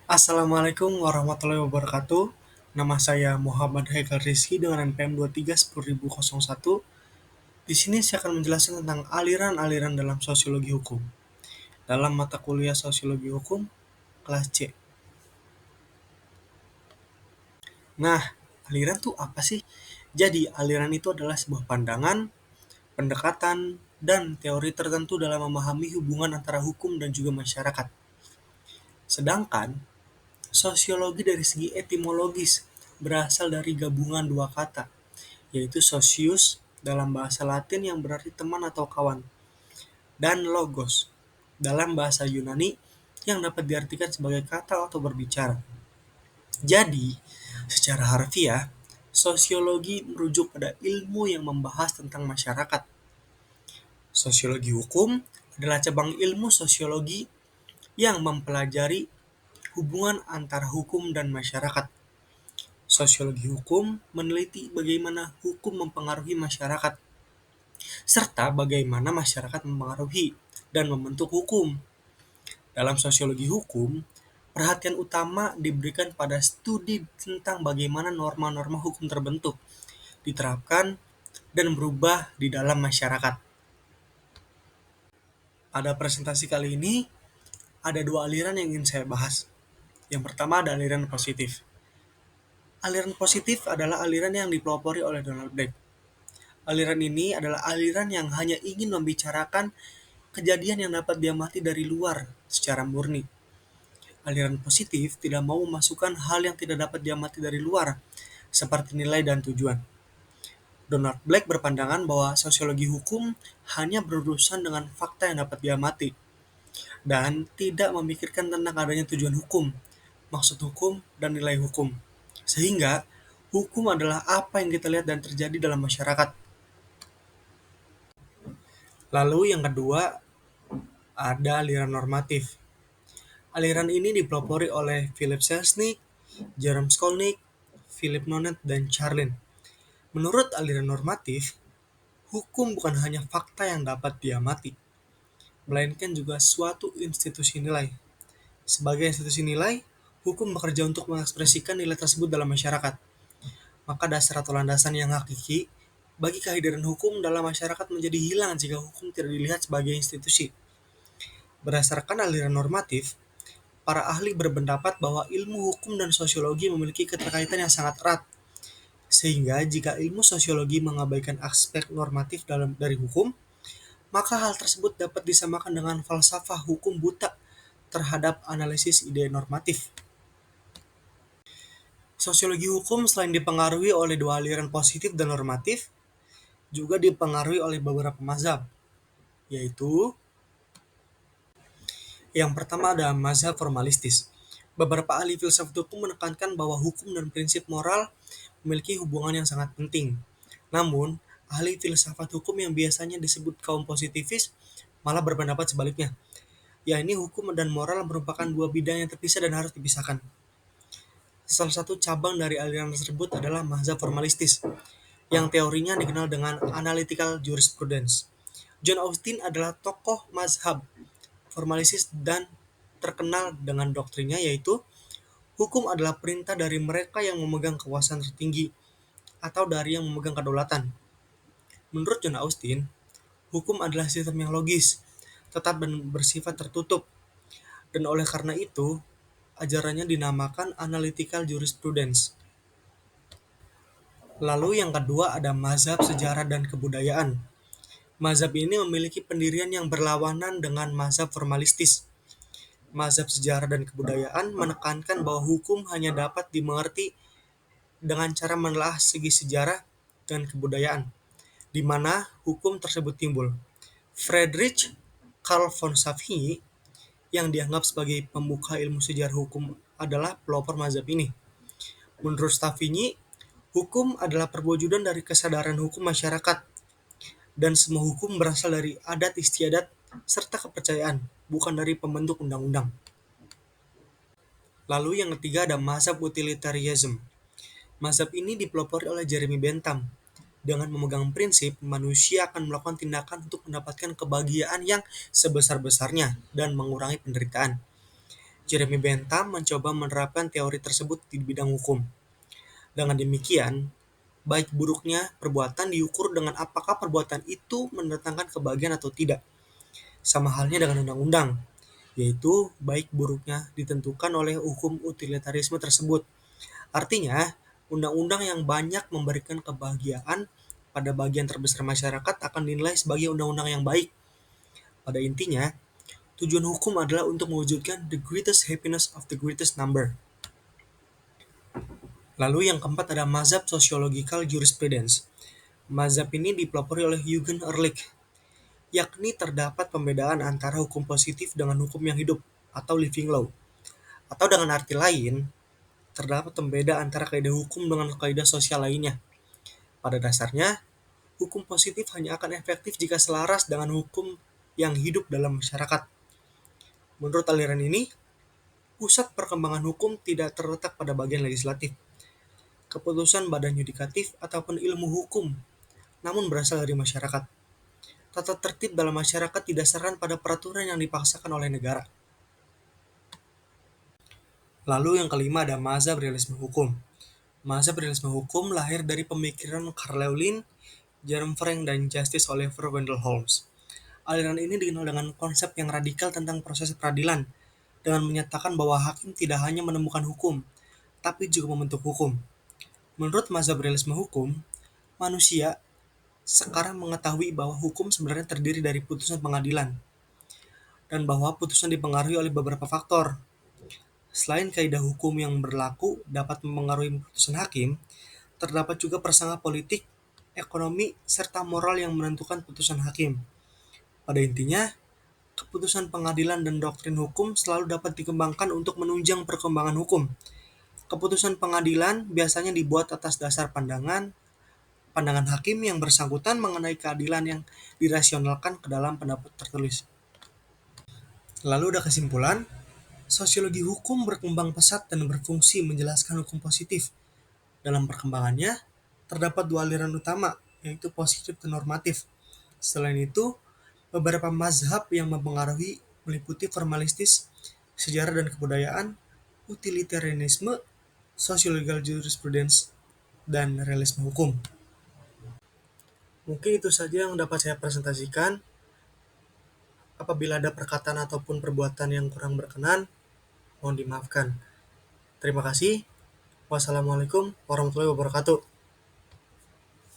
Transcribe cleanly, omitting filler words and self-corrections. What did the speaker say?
Assalamualaikum warahmatullahi wabarakatuh. Nama saya Muhammad Haikal Rizky dengan NPM 23 10001. Di sini saya akan menjelaskan tentang aliran-aliran dalam sosiologi hukum. Dalam mata kuliah sosiologi hukum kelas C. Nah, aliran tuh apa sih? Jadi, aliran itu adalah sebuah pandangan, pendekatan, dan teori tertentu dalam memahami hubungan antara hukum dan juga masyarakat. Sedangkan, sosiologi dari segi etimologis berasal dari gabungan dua kata, yaitu socius dalam bahasa Latin yang berarti teman atau kawan, dan logos dalam bahasa Yunani yang dapat diartikan sebagai kata atau berbicara. Jadi, secara harfiah, sosiologi merujuk pada ilmu yang membahas tentang masyarakat. Sosiologi hukum adalah cabang ilmu sosiologi yang mempelajari hubungan antara hukum dan masyarakat. Sosiologi hukum meneliti bagaimana hukum mempengaruhi masyarakat, serta bagaimana masyarakat mempengaruhi dan membentuk hukum. Dalam sosiologi hukum, perhatian utama diberikan pada studi tentang bagaimana norma-norma hukum terbentuk, diterapkan, dan berubah di dalam masyarakat. Pada presentasi kali ini, ada dua aliran yang ingin saya bahas. Yang pertama ada aliran positif. Aliran positif adalah aliran yang dipelopori oleh Donald Black. Aliran ini adalah aliran yang hanya ingin membicarakan kejadian yang dapat diamati dari luar secara murni. Aliran positif tidak mau memasukkan hal yang tidak dapat diamati dari luar, seperti nilai dan tujuan. Donald Black berpandangan bahwa sosiologi hukum hanya berurusan dengan fakta yang dapat diamati, dan tidak memikirkan tentang adanya tujuan hukum, maksud hukum, dan nilai hukum. Sehingga, hukum adalah apa yang kita lihat dan terjadi dalam masyarakat. Lalu yang kedua, ada aliran normatif. Aliran ini dipelopori oleh Philip Selznick, Jerome Skolnick, Philip Nonet, dan Charlin. Menurut aliran normatif, hukum bukan hanya fakta yang dapat diamati, melainkan juga suatu institusi nilai. Sebagai institusi nilai, hukum bekerja untuk mengekspresikan nilai tersebut dalam masyarakat. Maka dasar atau landasan yang hakiki bagi kehadiran hukum dalam masyarakat menjadi hilang jika hukum tidak dilihat sebagai institusi. Berdasarkan aliran normatif, para ahli berpendapat bahwa ilmu hukum dan sosiologi memiliki keterkaitan yang sangat erat. Sehingga jika ilmu sosiologi mengabaikan aspek normatif dari hukum, maka hal tersebut dapat disamakan dengan falsafah hukum buta terhadap analisis ide normatif. Sosiologi hukum selain dipengaruhi oleh dua aliran positif dan normatif, juga dipengaruhi oleh beberapa mazhab, yaitu yang pertama ada mazhab formalistis. Beberapa ahli filsafat hukum menekankan bahwa hukum dan prinsip moral memiliki hubungan yang sangat penting. Namun, ahli filsafat hukum yang biasanya disebut kaum positivis malah berpendapat sebaliknya, yakni hukum dan moral merupakan dua bidang yang terpisah dan harus dipisahkan. Salah satu cabang dari aliran tersebut adalah mazhab formalistis, yang teorinya dikenal dengan analytical jurisprudence. John Austin adalah tokoh mazhab formalistis dan terkenal dengan doktrinnya, yaitu hukum adalah perintah dari mereka yang memegang kekuasaan tertinggi atau dari yang memegang kedaulatan. Menurut John Austin, hukum adalah sistem yang logis, tetap dan bersifat tertutup, dan oleh karena itu, ajarannya dinamakan analytical jurisprudence. Lalu yang kedua ada mazhab sejarah dan kebudayaan. Mazhab ini memiliki pendirian yang berlawanan dengan mazhab formalistis. Mazhab sejarah dan kebudayaan menekankan bahwa hukum hanya dapat dimengerti dengan cara menelaah segi sejarah dan kebudayaan, di mana hukum tersebut timbul. Friedrich Karl von Savigny, yang dianggap sebagai pembuka ilmu sejarah hukum, adalah pelopor mazhab ini. Menurut Savigny, hukum adalah perwujudan dari kesadaran hukum masyarakat, dan semua hukum berasal dari adat istiadat serta kepercayaan, bukan dari pembentuk undang-undang. Lalu yang ketiga ada mazhab utilitarianism. Mazhab ini dipelopori oleh Jeremy Bentham, dengan memegang prinsip manusia akan melakukan tindakan untuk mendapatkan kebahagiaan yang sebesar-besarnya dan mengurangi penderitaan. Jeremy Bentham mencoba menerapkan teori tersebut di bidang hukum. Dengan demikian, baik buruknya perbuatan diukur dengan apakah perbuatan itu mendatangkan kebahagiaan atau tidak. Sama halnya dengan undang-undang, yaitu baik buruknya ditentukan oleh hukum utilitarisme tersebut. Artinya, undang-undang yang banyak memberikan kebahagiaan pada bagian terbesar masyarakat akan dinilai sebagai undang-undang yang baik. Pada intinya, tujuan hukum adalah untuk mewujudkan the greatest happiness of the greatest number. Lalu yang keempat ada mazhab sociological jurisprudence. Mazhab ini dipelopori oleh Eugen Ehrlich, yakni terdapat pembedaan antara hukum positif dengan hukum yang hidup atau living law. Atau dengan arti lain, terdapat pembeda antara kaidah hukum dengan kaidah sosial lainnya. Pada dasarnya, hukum positif hanya akan efektif jika selaras dengan hukum yang hidup dalam masyarakat. Menurut aliran ini, pusat perkembangan hukum tidak terletak pada bagian legislatif, keputusan badan yudikatif, ataupun ilmu hukum, namun berasal dari masyarakat. Tata tertib dalam masyarakat didasarkan pada peraturan yang dipaksakan oleh negara. Lalu yang kelima ada mazhab realisme hukum. Mazhab realisme hukum lahir dari pemikiran Carl Lewin, Jerome Frank, dan Justice Oliver Wendell Holmes. Aliran ini dikenal dengan konsep yang radikal tentang proses peradilan, dengan menyatakan bahwa hakim tidak hanya menemukan hukum, tapi juga membentuk hukum. Menurut mazhab realisme hukum, manusia sekarang mengetahui bahwa hukum sebenarnya terdiri dari putusan pengadilan, dan bahwa putusan dipengaruhi oleh beberapa faktor. Selain kaidah hukum yang berlaku dapat mempengaruhi putusan hakim, terdapat juga prasangka politik, ekonomi, serta moral yang menentukan putusan hakim. Pada intinya, keputusan pengadilan dan doktrin hukum selalu dapat dikembangkan untuk menunjang perkembangan hukum. Keputusan pengadilan biasanya dibuat atas dasar pandangan hakim yang bersangkutan mengenai keadilan yang dirasionalkan ke dalam pendapat tertulis. Lalu ada kesimpulan, sosiologi hukum berkembang pesat dan berfungsi menjelaskan hukum positif. Dalam perkembangannya, terdapat dua aliran utama, yaitu positif dan normatif. Selain itu, beberapa mazhab yang mempengaruhi meliputi formalistis, sejarah dan kebudayaan, utilitarianisme, sociological jurisprudence, dan realisme hukum. Mungkin itu saja yang dapat saya presentasikan. Apabila ada perkataan ataupun perbuatan yang kurang berkenan, mohon dimaafkan. Terima kasih. Wassalamualaikum warahmatullahi wabarakatuh.